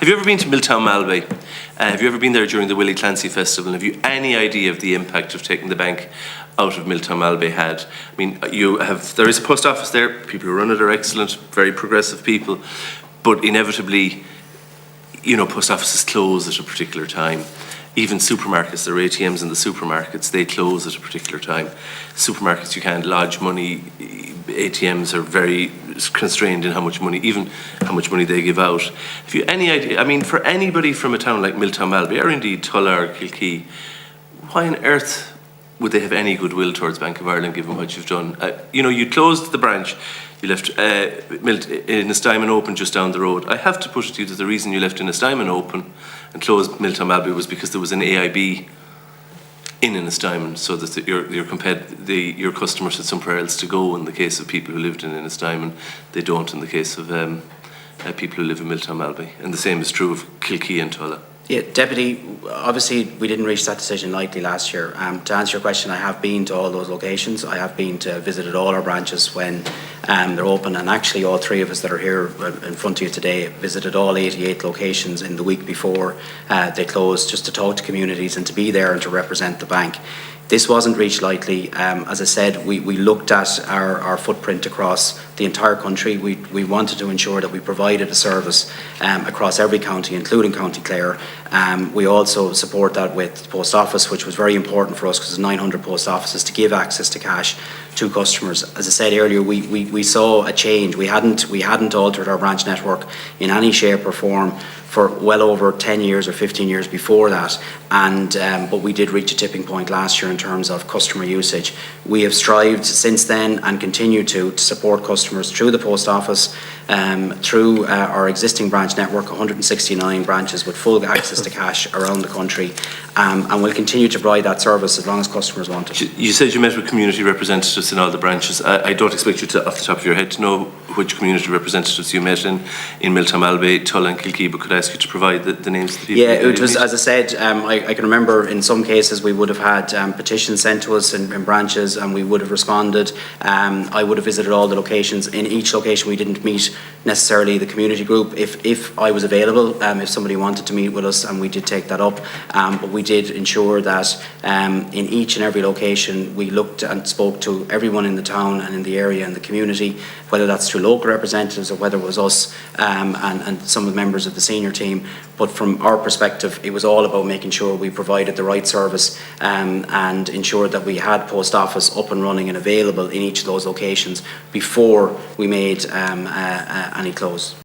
Have you ever been to Miltown Malbay? Have you ever been there during the Willie Clancy Festival? Have you any idea of the impact of taking the bank out of Miltown Malbay had? I mean, there is a post office there. People who run it are excellent, very progressive people, but inevitably, you know, post offices close at a particular time. Even supermarkets, there are ATMs in the supermarkets, they close at a particular time. Supermarkets, you can't lodge money. ATMs are very constrained in how much money, even how much money they give out. Have you any idea, I mean, for anybody from a town like Miltown Malbay, or indeed Tulla or Kilkee, why on earth would they have any goodwill towards Bank of Ireland given what you've done? You know, you closed the branch, you left Innistymen open just down the road. I have to put it to you that the reason you left Innistymen open and closed Miltown Malbay was because there was an AIB in Innistymen, so that your customers had somewhere else to go. In the case of people who lived in Innistymen, they don't in the case of people who live in Miltown Malbay. And the same is true of Kilkee and Tulla. Yeah, Deputy, obviously we didn't reach that decision lightly last year. To answer your question, I have been to all those locations. I have been to visited all our branches when they're open, and actually all three of us that are here in front of you today visited all 88 locations in the week before they closed, just to talk to communities and to be there and to represent the bank. This wasn't reached lightly. As I said, we looked at our footprint across the entire country. We wanted to ensure that we provided a service across every county, including County Clare. We also support that with the post office, which was very important for us because there's 900 post offices, to give access to cash to customers. As I said earlier, we saw a change. We hadn't altered our branch network in any shape or form for well over 10 years or 15 years before that, but we did reach a tipping point last year in terms of customer usage. We have strived since then and continue to support customers through the post office, through our existing branch network, 169 branches with full access to cash around the country, and we'll continue to provide that service as long as customers want it. You said you met with community representatives in all the branches. I don't expect you to, off the top of your head, to know which community representatives you met in Miltown Malbay, Tulla and Kilkee, but could I ask you to provide the names of the people? Yeah, it was, as I said, I can remember in some cases we would have had petitions sent to us in branches, and we would have responded. I would have visited all the locations. In each location we didn't meet necessarily the community group. If I was available, if somebody wanted to meet with us, and we did take that up, but we did ensure that in each and every location we looked and spoke to everyone in the town and in the area and the community, whether that's through local representatives or whether it was us and some of the members of the senior team. But from our perspective, it was all about making sure we provided the right service and ensured that we had post office up and running and available in each of those locations before we made any close.